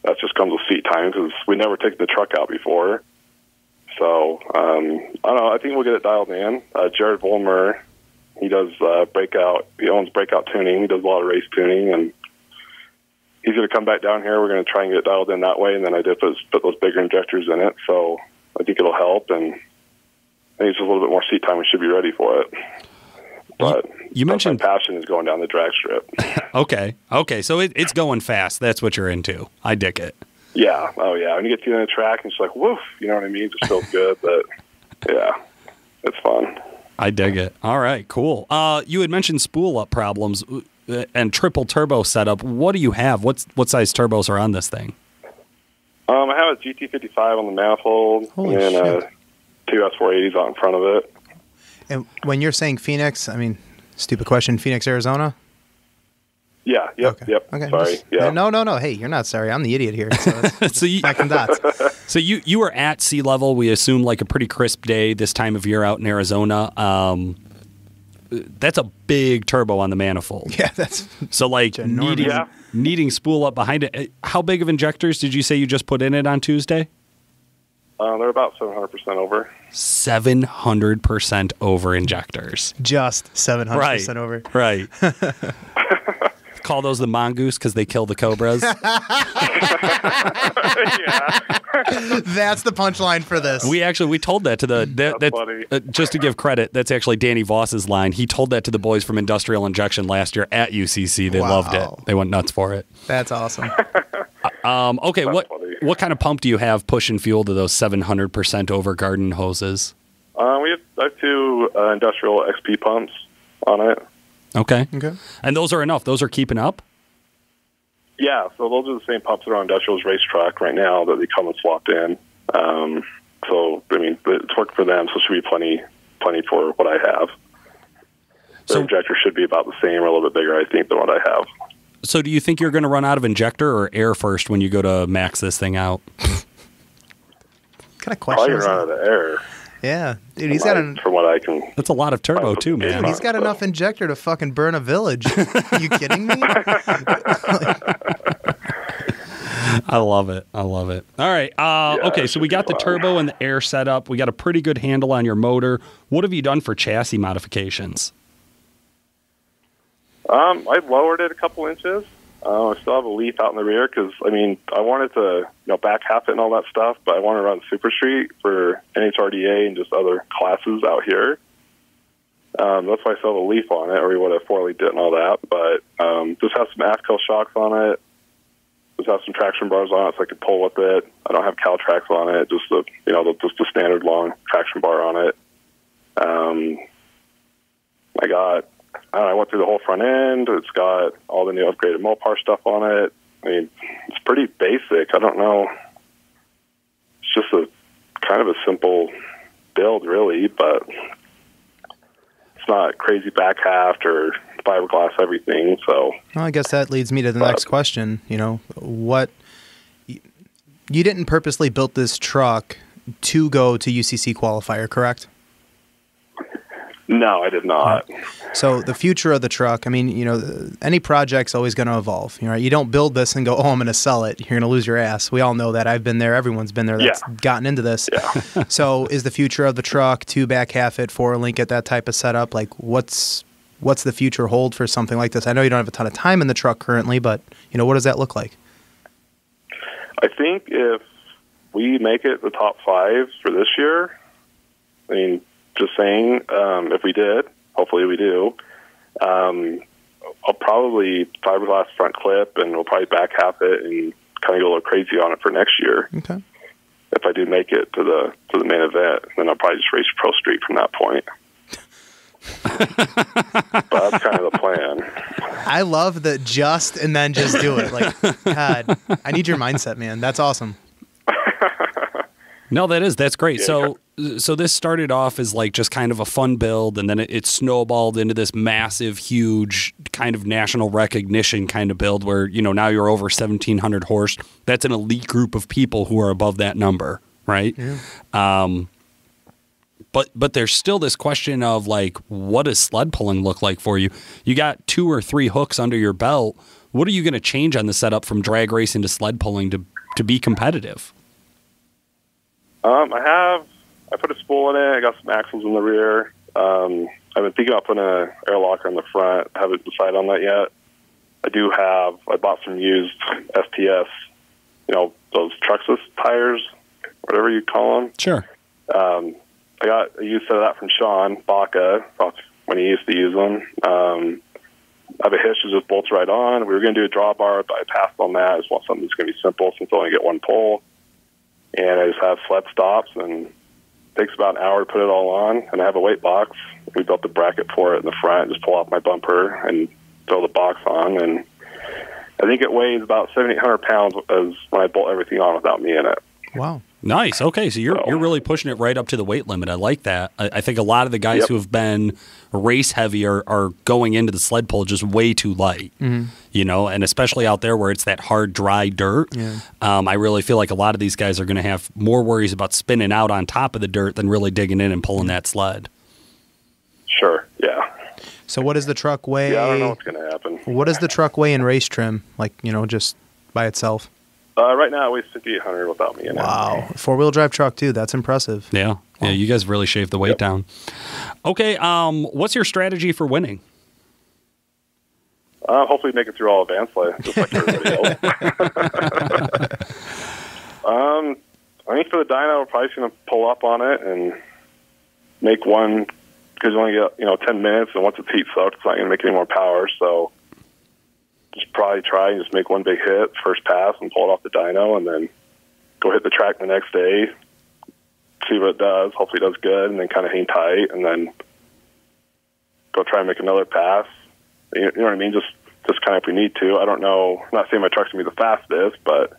that just comes with seat time because we never taken the truck out before. So, I don't know. I think we'll get it dialed in. Jared Vollmer, he does breakout. He owns Breakout Tuning. He does a lot of race tuning, and he's going to come back down here. We're going to try and get it dialed in that way, and then I did put those bigger injectors in it, so I think it'll help, and I think it's just a little bit more seat time. We should be ready for it. But you mentioned my passion is going down the drag strip. Okay, so it's going fast. That's what you're into. I dig it. Yeah, oh yeah. When you get to the end of the track, and it's like, woof, you know what I mean? It just feels good, but yeah, it's fun. I dig it. All right, cool. You had mentioned spool-up problems and triple turbo setup. What do you have? What size turbos are on this thing? I have a GT55 on the manifold, Holy and shit. 2 S480s out in front of it. And when you're saying Phoenix, I mean, stupid question, Phoenix, Arizona? Yeah, yep. Okay. Sorry, yeah. No. Hey, you're not sorry. I'm the idiot here. So, So you, connecting dots. So you were at sea level. We assume like a pretty crisp day this time of year out in Arizona. That's a big turbo on the manifold. Yeah, that's So like ginormous. needing spool up behind it. How big of injectors did you say you just put in it on Tuesday? They're about 700% over. 700% over injectors. just 700% over. Right. Call those the mongoose because they kill the cobras. Yeah. That's the punchline for this. We told that to the That's funny. just to give credit, that's actually Danny Voss's line. He told that to the boys from Industrial Injection last year at UCC. They Wow. loved it. They went nuts for it. That's awesome. Okay, That's what funny. what kind of pump do you have pushing fuel to those 700% over garden hoses? I have 2 industrial XP pumps on it. Okay. Okay. And those are enough. Those are keeping up? Yeah, so those are the same pumps that are on Industrial's race truck right now that they come and swapped in. So, I mean, it's worked for them, so it should be plenty for what I have. Their So- injector should be about the same or a little bit bigger, I think, than what I have. So do you think you're going to run out of injector or air first when you go to max this thing out? What kind of Probably question going is to run that? out of air. Yeah. Dude, he's got From what I can. That's a lot of turbo too, man. Dude, he's got enough injector to fucking burn a village. You kidding me? I love it. All right. Okay, so we got the turbo and the air set up. We got a pretty good handle on your motor. What have you done for chassis modifications? I lowered it a couple inches. I still have a leaf out in the rear because, I mean, I wanted to back half it and all that stuff, but I want to run Super Street for NHRDA and just other classes out here. That's why I still have a leaf on it, or we would have 4-leafed it and all that. But just have some AFCO shocks on it. Just have some traction bars on it so I can pull with it. I don't have Cal tracks on it, just the the standard long traction bar on it. I went through the whole front end. It's got all the new upgraded Mopar stuff on it. I mean, it's pretty basic. I don't know. It's just a kind of a simple build, really, but it's not crazy back half or fiberglass everything. So, Well, I guess that leads me to the next question. What you didn't purposely build this truck to go to UCC Qualifier, correct? no, I did not. So the future of the truck, I mean, any project's always going to evolve. You don't build this and go, oh, I'm going to sell it. You're going to lose your ass. We all know that. I've been there. Everyone's been there that's gotten into this. Yeah. So is the future of the truck to back half it, 4-link it, that type of setup? Like what's the future hold for something like this? I know you don't have a ton of time in the truck currently, but what does that look like? I think if we make it the top 5 for this year, I mean, just saying, if we did, hopefully we do, I'll probably fiberglass front clip, and we'll probably back half it and kind of go a little crazy on it for next year. Okay. If I do make it to the main event, then I'll probably just race Pro Street from that point. But that's kind of the plan. I love the just and then just do it. Like, God, I need your mindset, man. That's awesome. No, that's great. Yeah, So this started off as like just kind of a fun build, and then it snowballed into this massive, huge kind of national recognition kind of build where, now you're over 1,700 horse. That's an elite group of people who are above that number, right? Yeah. But there's still this question of like, what does sled pulling look like for you? You got 2 or 3 hooks under your belt. What are you going to change on the setup from drag racing to sled pulling to be competitive? I put a spool in it. I got some axles in the rear. I've been thinking about putting an air locker in the front. I haven't decided on that yet. I bought some used STS, those Truxus tires, whatever you call them. Sure. I got a used set of that from Sean Baca when he used to use them. I have a hitch that just bolts right on. We were going to do a drawbar, but I passed on that. I just want something that's going to be simple since I only get one pull. And I just have sled stops, and it takes about an hour to put it all on. And I have a weight box. We built the bracket for it in the front. Just pull off my bumper and throw the box on. And I think it weighs about 700-800 pounds as when I bolt everything on without me in it. Wow. Nice. Okay, so you're really pushing it right up to the weight limit. I like that. I think a lot of the guys who have been race heavy are going into the sled pull just way too light. Mm-hmm. And especially out there where it's that hard, dry dirt. Yeah. I really feel like a lot of these guys are going to have more worries about spinning out on top of the dirt than really digging in and pulling that sled. Sure. Yeah. So what does the truck weigh? Yeah, I don't know what's going to happen. What does the truck weigh in race trim? Like, just by itself? Right now it weighs 5,800 without me in it. Wow. 4-wheel drive truck too. That's impressive. Yeah. Wow. Yeah, you guys really shaved the weight down. Okay, what's your strategy for winning? Hopefully make it through all advanced play, just like everybody else. I think for the dyno, we're probably going to pull up on it and make one, because you only get 10 minutes, and once it's heat soaked, it's not going to make any more power, so just probably try and just make one big hit, first pass, and pull it off the dyno, and then go hit the track the next day, see what it does. Hopefully it does good, and then kind of hang tight, and then go try and make another pass. You know what I mean? Just kind of if we need to. I don't know. I'm not saying my truck's going to be the fastest, but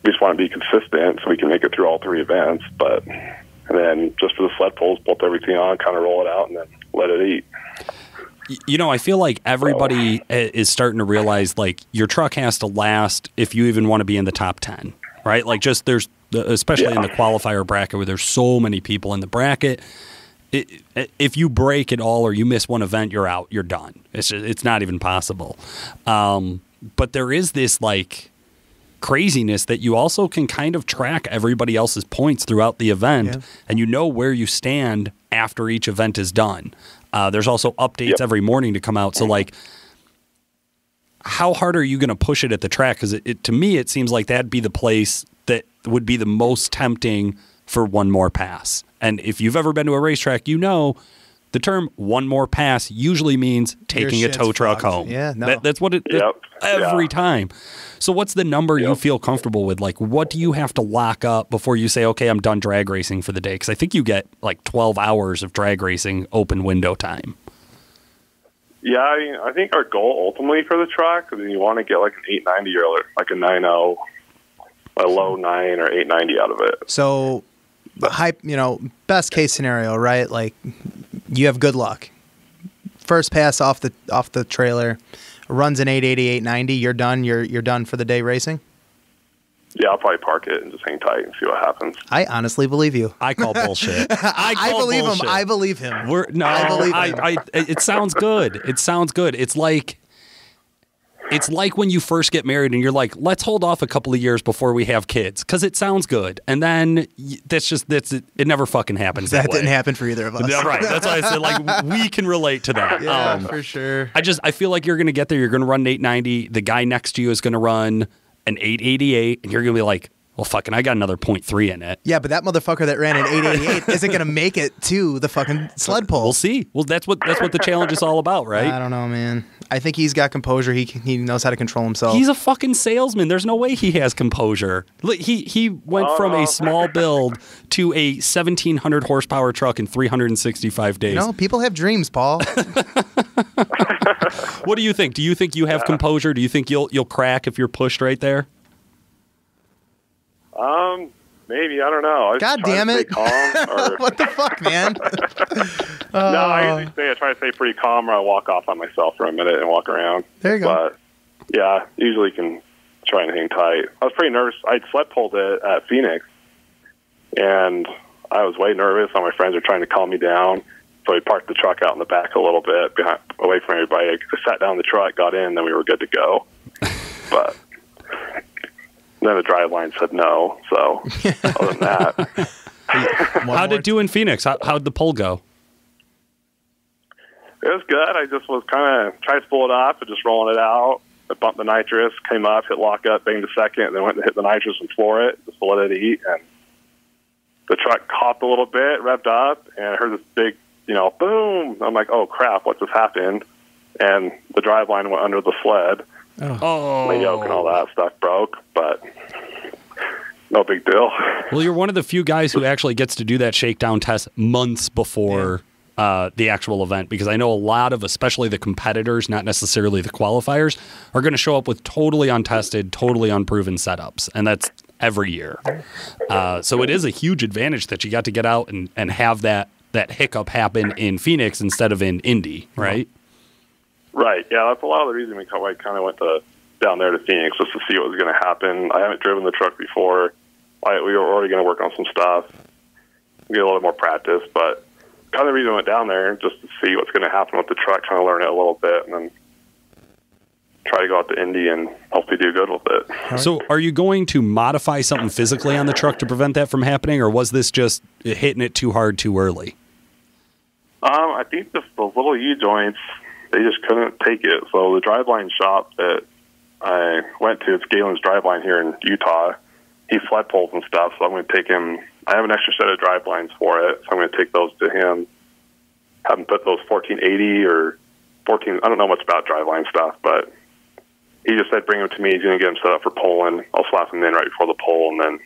we just want to be consistent so we can make it through all 3 events. And then just for the sled pulls, bolt everything on, kind of roll it out, and then let it eat. I feel like everybody is starting to realize, like, your truck has to last if you even want to be in the top 10, right? Like, just especially in the qualifier bracket where there's so many people in the bracket. If you break it all or you miss one event, you're out. You're done. It's not even possible. But there is this, like, craziness that you also can kind of track everybody else's points throughout the event, and you know where you stand after each event is done. There's also updates every morning to come out. So, like, how hard are you going to push it at the track? Because to me, it seems like that'd be the place that would be the most tempting for one more pass. And if you've ever been to a racetrack, the term "one more pass" usually means taking a tow truck home. Yeah, no. That's what it every time. So what's the number you feel comfortable with? Like, what do you have to lock up before you say, okay, I'm done drag racing for the day? Because I think you get like 12 hours of drag racing open window time. Yeah, I think our goal ultimately for the track is you want to get like an 890 or like a 9.0, a low 9 or 890 out of it. So, best case scenario, right? Like, you have good luck. First pass off the trailer, runs an 880, 890. You're done. You're done for the day racing. Yeah, I'll probably park it and just hang tight and see what happens. I honestly believe you. I call bullshit. I believe him. I believe him. I believe him. It sounds good. It sounds good. It's like when you first get married and you're like, let's hold off a couple of years before we have kids because it sounds good. And then it never fucking happens. That didn't happen for either of us. Right. That's why I said, like, we can relate to that. Yeah, for sure. I feel like you're going to get there. You're going to run an 890. The guy next to you is going to run an 888, and you're going to be like, well, fucking, I got another 0.3 in it. Yeah, but that motherfucker that ran an 888 isn't going to make it to the fucking sled pull. We'll see. Well, that's what the challenge is all about, right? I don't know, man. I think he's got composure. He knows how to control himself. He's a fucking salesman. There's no way he has composure. He went from a small build to a 1,700 horsepower truck in 365 days. People have dreams, Paul. What do you think? Do you think you have composure? Do you think you'll crack if you're pushed right there? Maybe, I don't know. God damn it! Calm, or... What the fuck, man? No, I try to stay pretty calm, or I walk off on myself for a minute and walk around. There you go. But yeah, usually can try and hang tight. I was pretty nervous. I'd sled pulled it at Phoenix, and I was way nervous. All my friends were trying to calm me down, so we parked the truck out in the back a little bit, away from everybody. I sat down in the truck, got in, then we were good to go. But then the driveline said no. So other than that, how'd it do in Phoenix? How'd the pull go? It was good. I just was kind of trying to pull it off and just rolling it out. I bumped the nitrous, came up, hit lock up, banged the second, and then went to hit the nitrous and floor it just to let it eat. And the truck hopped a little bit, revved up, and I heard this big, boom. I'm like, oh crap, what just happened? And the driveline went under the sled. Oh. My yoke and all that stuff broke, but no big deal. Well, you're one of the few guys who actually gets to do that shakedown test months before the actual event, because I know a lot of, especially the competitors, not necessarily the qualifiers, are going to show up with totally untested, totally unproven setups, and that's every year. So it is a huge advantage that you got to get out and have that hiccup happen in Phoenix instead of in Indy, right? Right, yeah, that's a lot of the reason I kind of went down there to Phoenix, just to see what was going to happen. I haven't driven the truck before. We were already going to work on some stuff, get a little more practice, but kind of the reason I went down there, just to see what's going to happen with the truck, kind of learn it a little bit, and then try to go out to Indy and hopefully do good with it. So are you going to modify something physically on the truck to prevent that from happening, or was this just hitting it too hard too early? I think the little U-joints, they just couldn't take it. So the driveline shop that I went to, it's Galen's driveline here in Utah, he sled pulls and stuff, so I'm going to take him. I have an extra set of drive lines for it, so I'm going to take those to him, have him put those 1480 or 14, I don't know much about driveline stuff, but he just said bring them to me. He's going to get them set up for pulling. I'll slap them in right before the pull, and then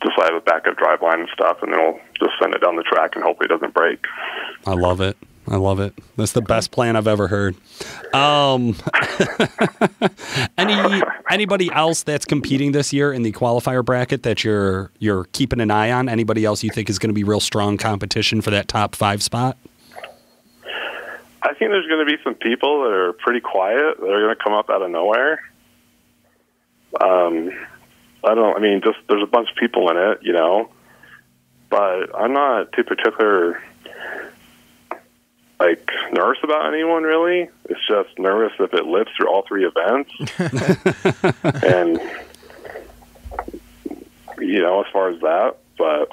just have a backup driveline and stuff, and then we'll just send it down the track and hopefully it doesn't break. I love it. I love it. That's the best plan I've ever heard. Anybody else that's competing this year in the qualifier bracket that you're keeping an eye on? Anybody else you think is going to be real strong competition for that top 5 spot? I think there's going to be some people that are pretty quiet that are going to come up out of nowhere. There's a bunch of people in it, but I'm not too particular nervous about anyone, really. It's just nervous if it lives through all 3 events. And, as far as that, but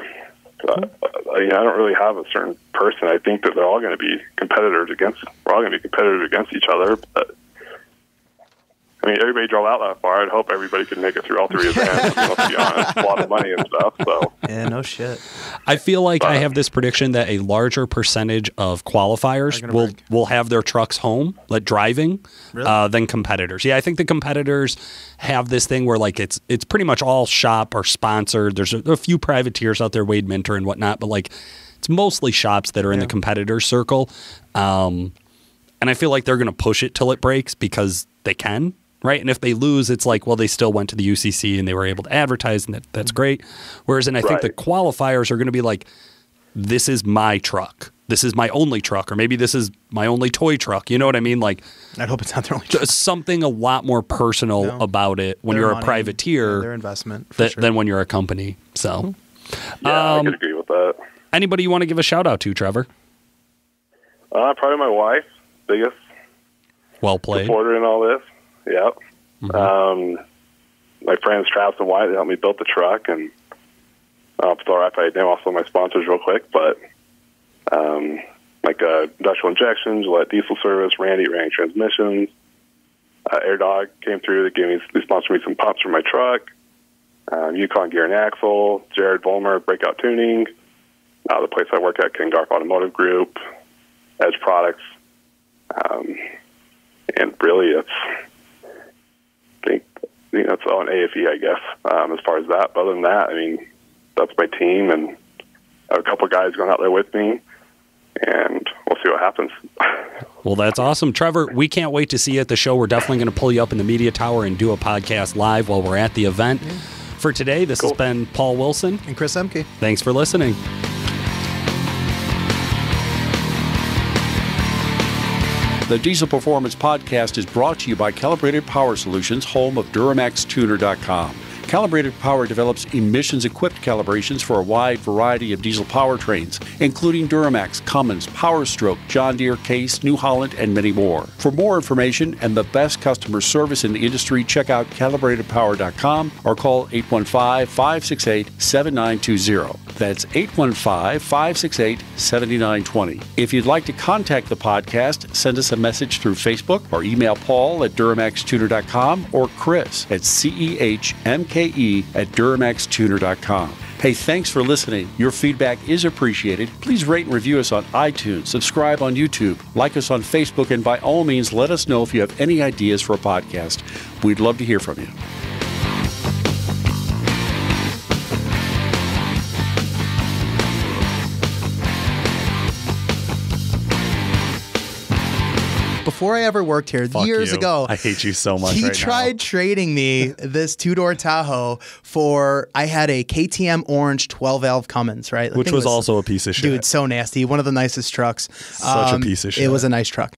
I don't really have a certain person. I think that they're all going to be competitors against each other, but everybody drove out that far. I'd hope everybody could make it through all 3 events. Let's be honest, it's a lot of money and stuff. So yeah, no shit. I feel like I have this prediction that a larger percentage of qualifiers will have their trucks home, driving, than competitors. Yeah, I think the competitors have this thing where it's pretty much all shop or sponsored. There's a few privateers out there, Wade Minter and whatnot, but it's mostly shops that are in the competitor circle. And I feel like they're going to push it till it breaks because they can. Right. And if they lose, it's they still went to the UCC and they were able to advertise, and that's great. Whereas, I think the qualifiers are going to be this is my truck. This is my only truck. Or maybe this is my only toy truck. You know what I mean? I hope it's not their only truck. Something a lot more personal about it when you're a privateer their investment than when you're a company. So, yeah, I could agree with that. Anybody you want to give a shout out to, Trevor? Probably my wife, biggest well played supporter in all this. Yep. Mm-hmm. My friends Travis and Wyatt, they helped me build the truck, and I'll throw right by name also my sponsors real quick, but Industrial Injections, Gillette Diesel Service, Randy Transmissions, Air Dog came through. They sponsored me some pumps for my truck. Yukon Gear and Axle, Jared Volmer, Breakout Tuning, the place I work at, King Garf Automotive Group, Edge Products, and really I think that's all an AFE, I guess, as far as that. But other than that, that's my team, and I have a couple of guys going out there with me, and we'll see what happens. Well, that's awesome. Trevor, we can't wait to see you at the show. We're definitely going to pull you up in the media tower and do a podcast live while we're at the event. For today, this has been Paul Wilson and Chris Emke. Thanks for listening. The Diesel Performance Podcast is brought to you by Calibrated Power Solutions, home of DuramaxTuner.com. Calibrated Power develops emissions-equipped calibrations for a wide variety of diesel powertrains, including Duramax, Cummins, PowerStroke, John Deere, Case, New Holland, and many more. For more information and the best customer service in the industry, check out calibratedpower.com or call 815-568-7920. That's 815-568-7920. If you'd like to contact the podcast, send us a message through Facebook or email Paul at DuramaxTuner.com or Chris at CEHMKE@DuramaxTuner.com. Hey, thanks for listening. Your feedback is appreciated. Please rate and review us on iTunes, subscribe on YouTube, like us on Facebook, and by all means, let us know if you have any ideas for a podcast. We'd love to hear from you. Before I ever worked here, years ago, I hate you so much. He right tried trading me this two-door Tahoe for, I had a KTM orange 12-valve Cummins, right? Which was also a piece of shit. Dude, so nasty. One of the nicest trucks. Such a piece of shit. It was a nice truck.